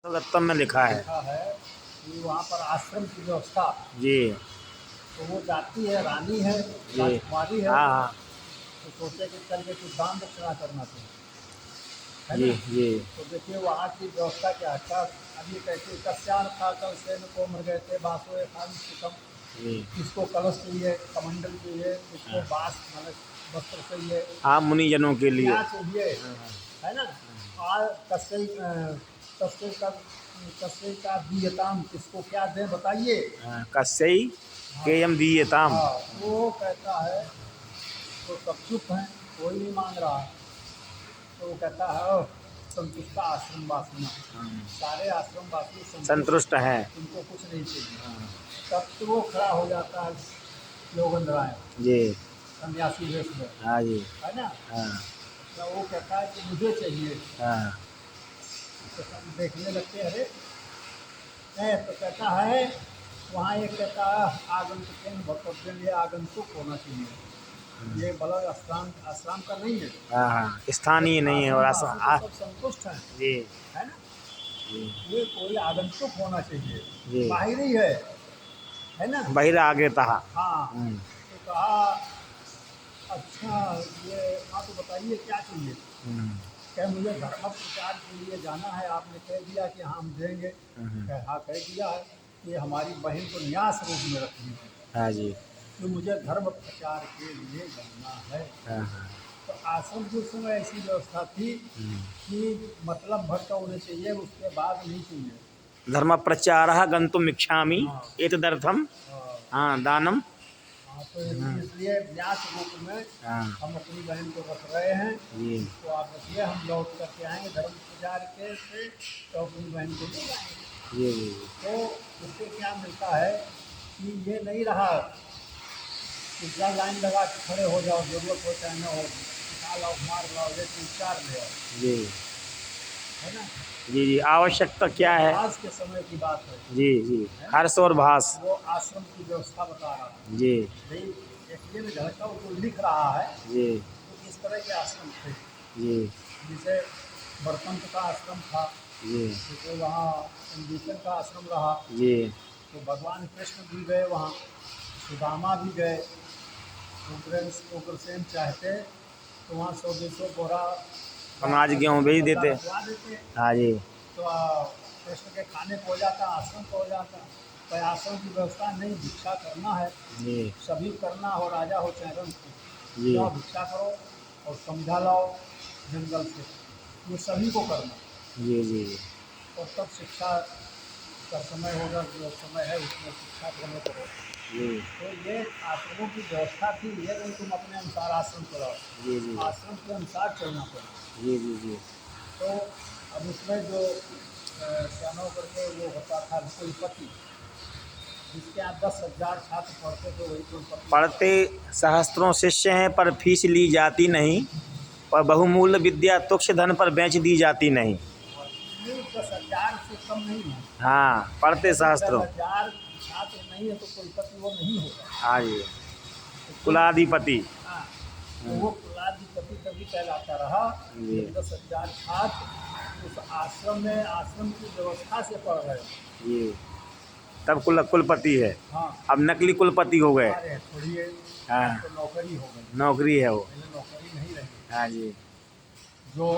गत्तम में लिखा है कि वहाँ पर आश्रम की व्यवस्था, जी तो वो जाती है, रानी है, जी। राजकुमारी है, हाँ हाँ तो सोचे कि चल के कुछ दान दक्षिणा करना चाहिए, है जी ना। जी तो देखिए वहाँ की व्यवस्था क्या है। क्या अभी कैसे कस्यान था, कल सेन को मर गए थे, बासो खान सुतम, जी। किसको कलश चाहिए, कमंडल चाहिए, किसको हाँ बास मतलब वस्त्र चाहिए, हाँ, मुनिजनों के लिए। क्या चाहिए, हाँ हाँ है ना। और कस्से का कस्से का दियताम, किसको क्या दें बताइए। हाँ, कस्यई हाँ के यम दीयताम। हाँ, वो कहता है, तो सब चुप हैं, कोई नहीं मांग रहा है। तो वो कहता है "ओह, संतुष्ट आश्रम वासियों, सारे आश्रम वासी संतुष्ट संतुष्ट, है। उनको कुछ नहीं चाहिए। हाँ तब तो वो खड़ा हो जाता है, योगन राय, जी। सन्यासी वेश में, हाँ जी। है ना। हाँ तो वो कहता है कि मुझे चाहिए। हाँ तो सब देखने लगते हैं, अरे है, तो कहता है, वहाँ एक कहता है आगंतुक भक्तव्य, ये आगंतुक होना चाहिए, ये बलग आश्रम आश्रम का नहीं है। हाँ हाँ, स्थानीय नहीं है और आश्रम वासी तो सब संतुष्ट हैं, जी है ना। जी ये कोई आगंतुक होना चाहिए, जी। बाहरी है ना। बहिरागे था। हाँ, तो कहा अच्छा, ये हाँ तो बताइए क्या चाहिए। कह मुझे धर्म प्रचार के लिए जाना है, आपने कह दिया कि हाँ हम देंगे। कह हाँ कह दिया है कि हमारी बहन को न्यास रूप में रख दीजिए, हाँ जी। कि मुझे धर्म प्रचार के लिए जाना है। हाँ हाँ तो आश्रम के उस समय ऐसी व्यवस्था थी कि मतलब भर का उन्हें चाहिए, उसके बाद नहीं चाहिए। धर्म प्रचारः गन्तुम् इच्छामि हाँ एतदर्थम। हाँ हाँ, दानम। हाँ, तो इसलिए न्यास रूप में हाँ हम अपनी बहन को रख रहे हैं। जी तो आप रखिए, हम लौट करके आएंगे धर्म प्रचार के से, तो अपनी बहन को ले जाएंगे। जी जी तो इससे क्या मिलता है कि ये नहीं रहा कि क्या लाइन लगा के खड़े हो जाओ, जरूरत हो चाहे न हो, उठा लाओ, मार लाओ, ये तीन चार ले आओ, जी है ना। जी जी। आवश्यकता ये क्या है? भास के समय की बात जी जी। है ना। हर्ष और भास। वो आश्रम की व्यवस्था बता रहा था जी भाई। देखिए में झलका जो लिख रहा है, जी तो इस तरह के आश्रम थे। जी जैसे बरतंत का आश्रम था, जी जैसे वहाँ संगीतन का आश्रम रहा, जी। तो भगवान कृष्ण भी गए वहाँ, सुदामा भी गए। उग्रसेन चाहते तो वहाँ 100-200 बोरा अनाज गेहूँ भेज देते। रखवा देते, हाँ जी तो कृष्ण के खाने को हो जाता, आश्रम को हो जाता। पर आश्रम की व्यवस्था नहीं, भिक्षा करना है, जी सभी करना हो, राजा हो चाहे रंग हो, जी जाओ भिक्षा करो और समझा लाओ जंगल से, ये सभी को करना। जी जी और तब शिक्षा का समय होगा, जो समय है उसमें शिक्षा ग्रहण करो। जी तो ये आश्रमों की व्यवस्था थी, ये नहीं तुम अपने अनुसार आश्रम चलाओ, जी जी आश्रम के अनुसार चलना पड़ेगा। जी जी जी। तो अब उसमें जो क्या करके वो होता था कुलपति, जिसके यहाँ 10,000 छात्र पढ़ते थे, वही कुलपति होता पढ़ते सहस्त्रों शिष्य हैं पर फीस ली जाती नहीं, पर बहुमूल्य विद्या तुच्छ धन पर बेच दी जाती नहीं। था। और ये 10,000 से कम नहीं है। हाँ, पढ़ते यदि सहस्त्रों। 10,000 छात्र नहीं है तो कुलपति वो नहीं होगा। हाँ जी। तो कुलाधिपति। हाँ, तो वो कुलाधिपति तभी कहलाता रहा जी जब 10,000 छात्र उस आश्रम में आश्रम की व्यवस्था से पढ़ रहे हो। जी। तब कुलपति है। हाँ, अब नकली कुलपति हो गए। अरे छोड़िए, हाँ, अब तो नौकरी हो गई, नौकरी है वो। पहले नौकरी नहीं रही। हाँ जी जो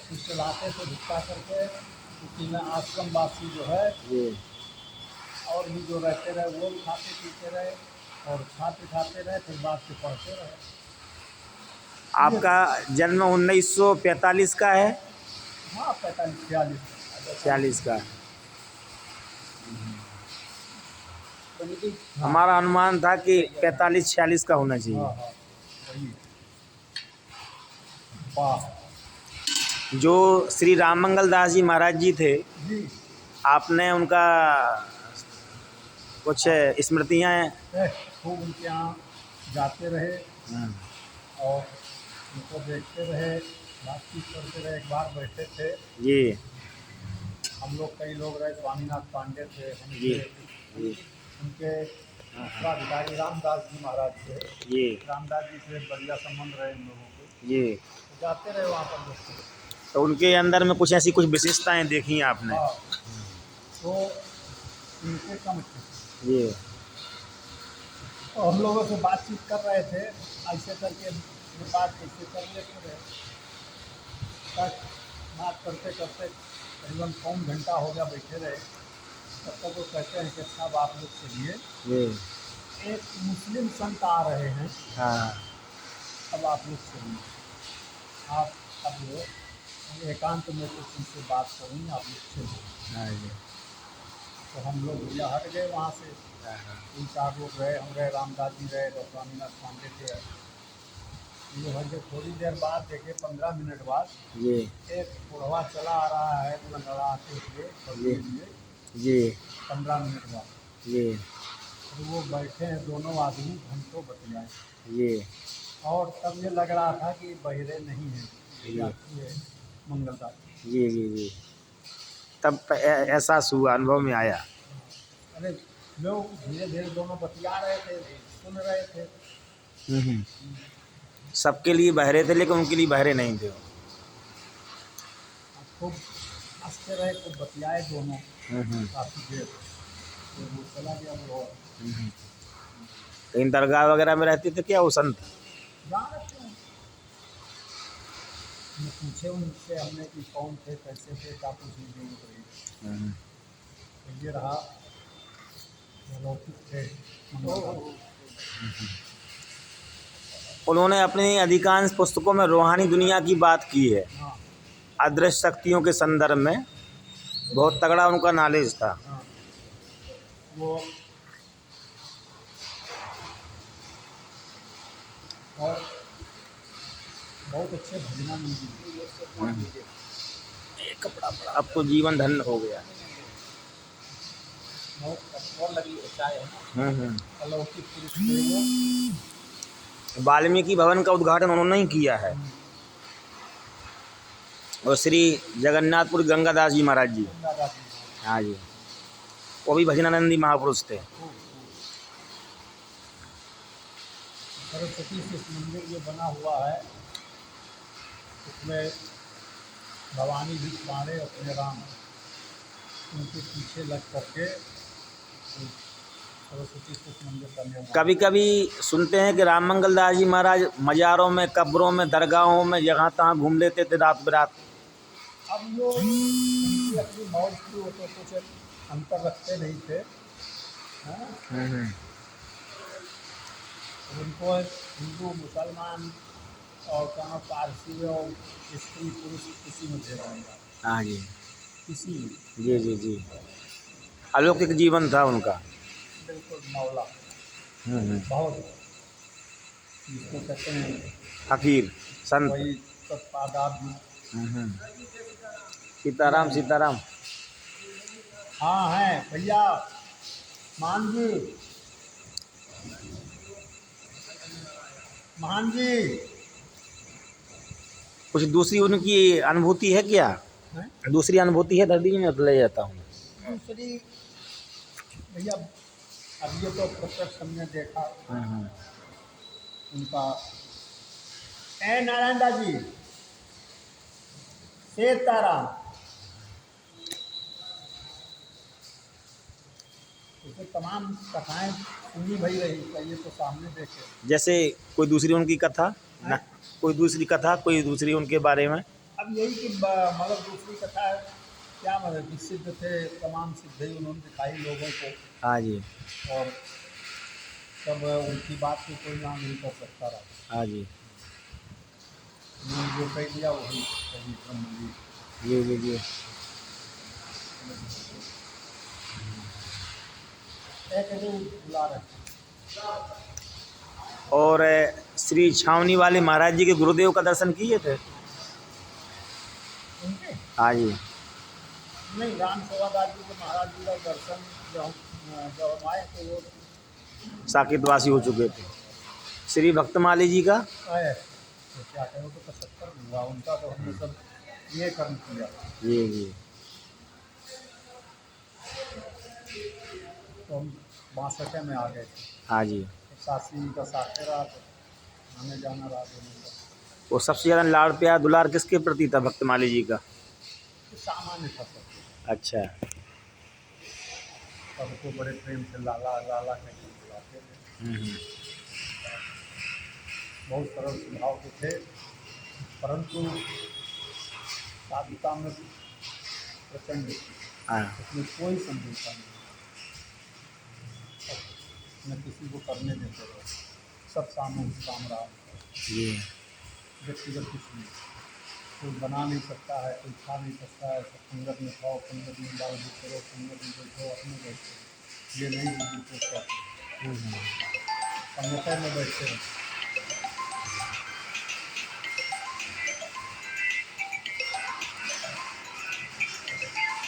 शिष्य लाते थे भिक्षा करके, उसी में आश्रम वासी जो है जी। और भी जो रहते रहे वो भी खाते पीते रहे, और खाते खाते रहे, फिर बाद से पढ़ते रहे। ये आपका जन्म 1945 का है? हाँ 45-46। 46 का। हाँ हमारा अनुमान था कि 45-46 का होना हाँ चाहिए। हाँ, वही। वाह जो श्री राममंगल दास जी महाराज जी थे, जी। आपने उनका कुछ स्मृतियाँ? खूब उनके यहाँ जाते रहे और उनको देखते रहे, बातचीत करते रहे। एक बार बैठे थे जी हम लोग, कई लोग रहे, स्वामीनाथ पांडे थे, हम जी थे, जी उनके उत्तराधिकारी रामदास जी महाराज थे। जी रामदास जी से बढ़िया संबंध रहे इन लोगों के, जी तो जाते रहे वहाँ पर देखते। तो उनके अंदर में कुछ ऐसी कुछ विशेषताएं देखी आपने? हाँ, तो इनसे कम थे। जी तो हम लोगों से बातचीत कर रहे थे, ऐसे करके ये बात कैसे कर लेते रहे, तक बात करते करते करीबन पौन घंटा हो गया बैठे रहे। तब तक वो कहते हैं कि साहब आप लोग चलिए, जी। एक मुस्लिम संत आ रहे हैं, हाँ अब आप लोग चलिए, आप अब वो एकांत में कुछ उनसे बात करूँगी, आप लोग चलिए। हाँ जी। तो हम लोग भैया हट गए वहाँ से, हाँ हाँ। 3-4 लोग रहे, हम रहे, रामदास जी रहे, स्वामीनाथ पांडे थे। ये हट गए। थोड़ी देर बाद देखे 15 मिनट बाद जी एक बुढ़वा चला आ रहा है लंगड़ाते हुए जी लिए। जी 15 मिनट बाद जी तो वो बैठे हैं दोनों आदमी, घंटों बतियाए। जी और तब ये लग रहा था कि बहिरे नहीं है, जी यात्री है, मंगलदास। जी जी जी। तब एहसास हुआ, अनुभव में आया। अरे लोग धीरे धीरे दोनों बतिया रहे थे, सुन रहे थे। हम्म। सबके लिए बहरे थे लेकिन उनके लिए बहरे नहीं थे। खूब हंसते रहे, खूब बतियाए दोनों काफ़ी देर। तो वो चला गया वो। कहीं दरगाह वगैरह में रहते थे क्या वो संत? जहाँ रखते हैं, हम पूछे उनसे हमने कि कौन थे, कैसे थे, क्या पूछने की जरूरत रही। तो ये रहा अलौकिक थे मंगलदास। उन्होंने अपनी अधिकांश पुस्तकों में रूहानी दुनिया की बात की है, हाँ अदृश्य शक्तियों के संदर्भ में बहुत तगड़ा उनका नॉलेज था। हाँ, वो और बहुत अच्छे भजनानंद जी। कपड़ा पड़ा, अब तो जीवन धन्य हो गया। बहुत और लगी चाय है, अलौकिक पुरुष थे वो। वाल्मीकि भवन का उद्घाटन उन्होंने ही किया है, और श्री जगन्नाथपुर गंगादास जी महाराज जी। गंगादास जी। हाँ जी, वो भी भजनानंदी महापुरुष थे। सरस्वती शिशु मंदिर जो बना हुआ है, उसमें भवानी भी मारे अपने राम, उनके पीछे लग करके सरस्वती शिशु मंदिर का निर्माण। कभी कभी सुनते हैं कि राम मंगल दास जी महाराज मज़ारों में, कब्रों में, दरगाहों में जहाँ तहाँ घूम लेते थे रात बिरात। अब जो उनकी अपनी मौज थी, वो तो कुछ अंतर रखते नहीं थे। हाँ? उनको हिंदू, मुसलमान और कहाँ पारसी और स्त्री पुरुष किसी में भेद नहीं था, हाँ जी किसी में। जी जी जी। अलौकिक जीवन था उनका। बिल्कुल मौला, बहुत जिसको कहते हैं फकीर संत। वही सब आदाब भी। सीताराम सीताराम। हाँ हैं भैया, मान जी, महान जी। कुछ दूसरी उनकी अनुभूति है क्या? हैं? दूसरी अनुभूति है, दर्दी में ले जाता हूँ। दूसरी भैया, अब ये तो प्रत्यक्ष हमने देखा उनका। ए नारायण दास जी, सीताराम, इसे तमाम कथाएं सुनी भई रही, चाहिए तो सामने देखे। जैसे कोई दूसरी उनकी कथा ना, कोई दूसरी कथा, कोई दूसरी उनके बारे में। अब यही कि मतलब दूसरी कथा है, क्या मतलब कि सिद्ध थे, तमाम सिद्धि उन्होंने दिखाई लोगों को। हाँ जी और तब उनकी बात को कोई ना नहीं कर सकता रहा। हाँ जी उन्होंने जो कह दिया वही सही ब्रह्म जी। जी जी जी। एक जो बुला रहे। और श्री छावनी वाले महाराज जी के गुरुदेव का दर्शन किए थे? उनके हाँ जी। नहीं, राम सेवादास जी के महाराज जी का दर्शन जब हम आए तो वो साकेतवासी हो चुके थे। श्री भक्तमाली जी का? आए तो क्या कहें, वो तो 75 में हुआ उनका, तो हमने सब ये कर्म किया। जी जी। तो हम 62 में आ गए थे। हाँ जी तो सासी का साथे रहा, तो आने जाना रहा दोनों का। वो सबसे ज़्यादा लाड़ प्यार दुलार किसके प्रति था भक्तमाली जी का? तो सामान्य था सब। अच्छा। सबको बड़े प्रेम से लाला लाला कहकर बुलाते थे। हम्म। बहुत सरल स्वभाव के थे, परंतु साधुता में प्रचंड थी। हाँ उसमें कोई समझौता नहीं, न किसी को करने देते रहे, सब सामूहिक काम रहा। जी। व्यक्तिगत कुछ नहीं, कोई बना नहीं सकता है, कोई खा नहीं सकता है। सब संगत में खाओ, संगत में बाल भी करो, संगत में बैठो, अपने बैठो, ये नहीं बुद्धि को कहते, संगठन में बैठते रहो।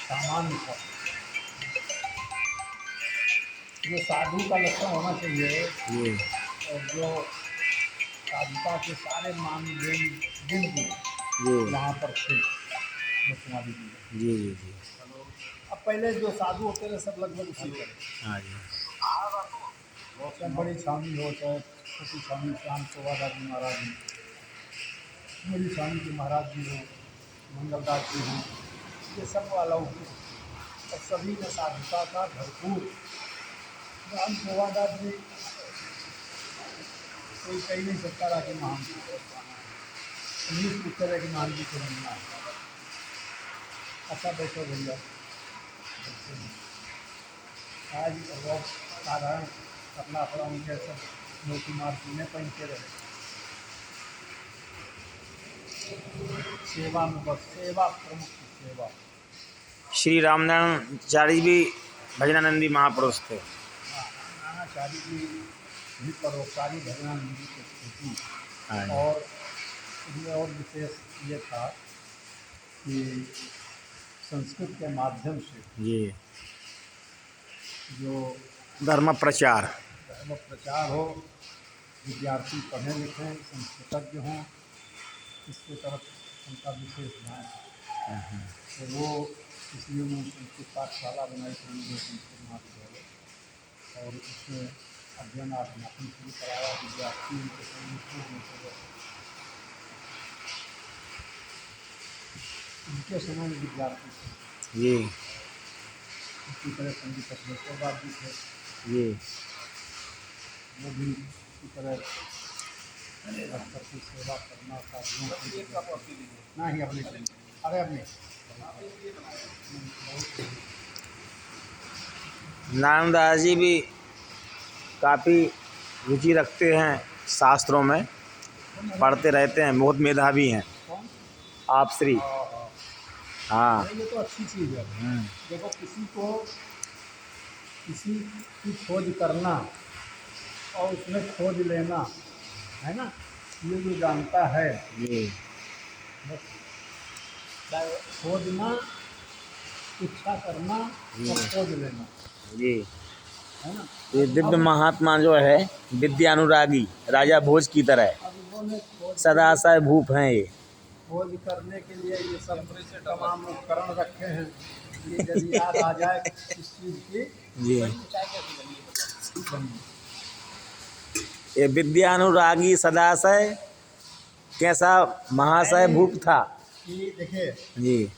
सामान्य था जो साधु का लक्षण होना चाहिए, जी। और जो साधुता के सारे मानदंड बिंदु जी वहाँ पर थे भक्तमाली जी में। जी जी जी। अब पहले जो साधु होते थे सब लगभग उसी तरह, हाँ जी। चाहे बड़ी छावनी हो चाहे छोटी छावनी, श्याम चौवादा जी महाराज जी, मेरी छावनी के महाराज जी हो, मंगलदास जी हों, ये सब अलौकिक और सभी में साधुता का भरपूर। श्याम चौवादास जी कोई कह नहीं सकता रहा कि महान जी, उन्नीस पुत्र है कि महान जी को बनना है। अच्छा बैठो भैया, आज बहुत साधारण कपड़ा पड़ा उनके सब मोती मार्की में पहनते रहे। सेवा में बस, सेवा प्रमुख थी, सेवा। श्री रामनारायणचार्य भी भजनानंदी महापुरुष थे। नानाचार्य जी भी परोपकारी भजनानंद जी की स्थिति, हाँ जी। और इसमें और विशेष ये था कि संस्कृत के माध्यम से जी। जो धर्म प्रचार। धर्म प्रचार हो, विद्यार्थी पढ़े लिखें, संस्कृतज्ञ हों, इसके तरफ उनका विशेष ध्यान है। तो वो इसलिए उन्होंने संस्कृत पाठशाला बनाई थी संस्कृत महाविद्यालय, और उसमें अध्ययन अध्यापन शुरू कराया। विद्यार्थी उनके उनके समय में विद्यार्थी थे। जी इसी तरह संगीत अश्वेश्वर जी थे, जी। वो भी इसी तरह राष्ट्र की सेवा करना था। नहीं अपने, अरे अपने नारायणदास जी भी काफ़ी रुचि रखते हैं शास्त्रों में, पढ़ते रहते हैं, बहुत मेधावी हैं कौन? आप श्री। हाँ, हाँ। ये तो अच्छी चीज़ है। देखो, किसी की खोज करना और उसमें खोज लेना, है ना, ये जो जानता है, जी बस खोजना, इच्छा करना और खोज लेना, जी। है ना। ये दिव्य महात्मा जो है विद्यानुरागी राजा भोज की तरह अब इन्होंने खोज सदाशय भूप हैं ये। खोज करने के लिए ये सब तमाम उपकरण रखे हैं। ये यदि याद आ जाए इस चीज़ की, जी। बनी। ये विद्यानुरागी सदाशय कैसा महाशय भूप था। कि देखिए, जी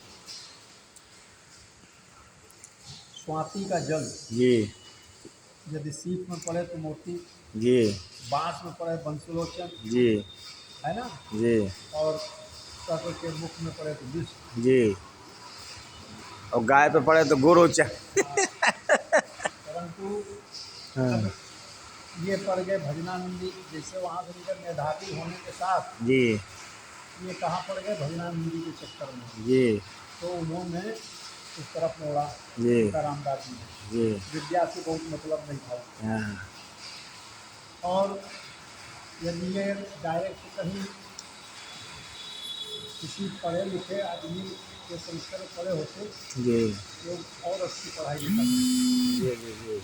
स्वाति का जल जी यदि सीप में पड़े तो मोती, जी बांस में पड़े बंसुलोचन, जी है ना, जी और सर्प के मुख में पड़े तो विष, जी, और गाय पे पड़े तो गोरोचन। परंतु हाँ। अब ये पड़ गए भजनानंदी। जैसे वहाँ से उनके मेधावी होने के साथ जी ये कहाँ पड़ गए, भजनानंदी के चक्कर में। जी तो उन्होंने उस तरफ मोड़ा जी रामदास जी ने। जी। विद्या से बहुत मतलब नहीं था। हाँ। और यदि ये डायरेक्ट कहीं किसी पढ़े लिखे आदमी के संस्कार पढ़े होते जी तो और अच्छी पढ़ाई लिखाई। जी जी जी,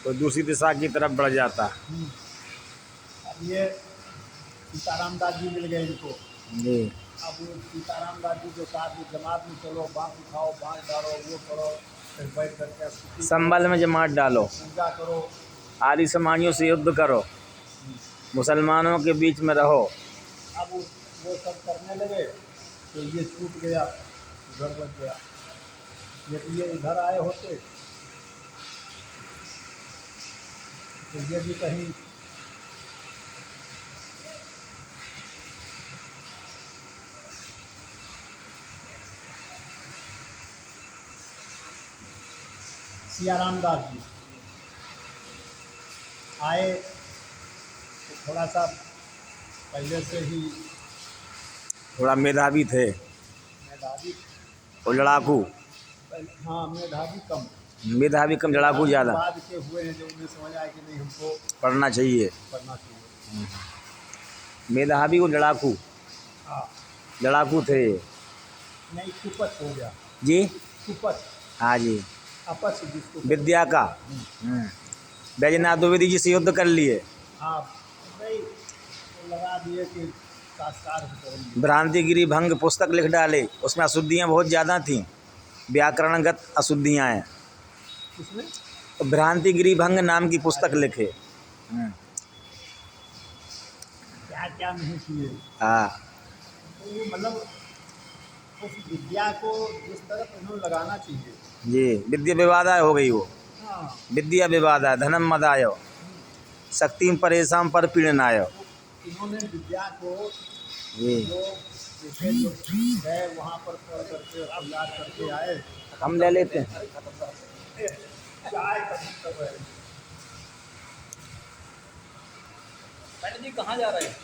तो दूसरी दिशा की तरफ बढ़ जाता। अब ये सीताराम दास जी मिल गए इनको। जी अब सीताराम दास जी जो साथ में जमात में चलो, बाँस उठाओ, बाँस डालो, वो करो, फिर बैठ करके स्तुति संबल में जमात डालो, पूजा करो। आदि समानियों से युद्ध करो। मुसलमानों के बीच में रहो। अब वो सब करने लगे तो ये छूट गया, उधर बच गया। यदि ये इधर आए होते तो ये भी कहीं सियाराम दास जी आए तो थोड़ा सा पहले से ही थोड़ा मेधावी थे मेधावी, और लड़ाकू। हाँ मेधावी कम, मेधावी कम, लड़ाकू ज़्यादा। बाद के हुए हैं जो उन्हें समझ आया कि नहीं हमको पढ़ना चाहिए। पढ़ना चाहिए। मेधावी और लड़ाकू, हाँ लड़ाकू थे। नहीं कुपथ हो गया जी कुपथ, हाँ जी, अपच जिसको विद्या का। बैजनाथ द्विवेदी जी से युद्ध कर लिए। हाँ नहीं तो लगा दिए कि शास्त्रार्थ करेंगे। भ्रांतिगिरी भंग पुस्तक लिख डाले, उसमें अशुद्धियाँ बहुत ज़्यादा थीं, व्याकरणगत अशुद्धियाँ हैं। उसमें तो भ्रांतिगिरी भंग नाम की पुस्तक लिखे। क्या क्या नहीं किए। हाँ तो ये मतलब उस विद्या को जिस तरफ उन्होंने लगाना चाहिए। जी, विद्या विवादाय हो गई वो। हाँ विद्या विवादाय धनम मदाय शक्तिम परेशान पर पीड़नाय। तो इन्होंने विद्या को जी जो जैसे जो गए वहाँ पर पढ़ करके तैयार करके आए। हम ले लेते हैं। चाय खत्म कर रहे हैं। जी कहाँ जा रहे हैं?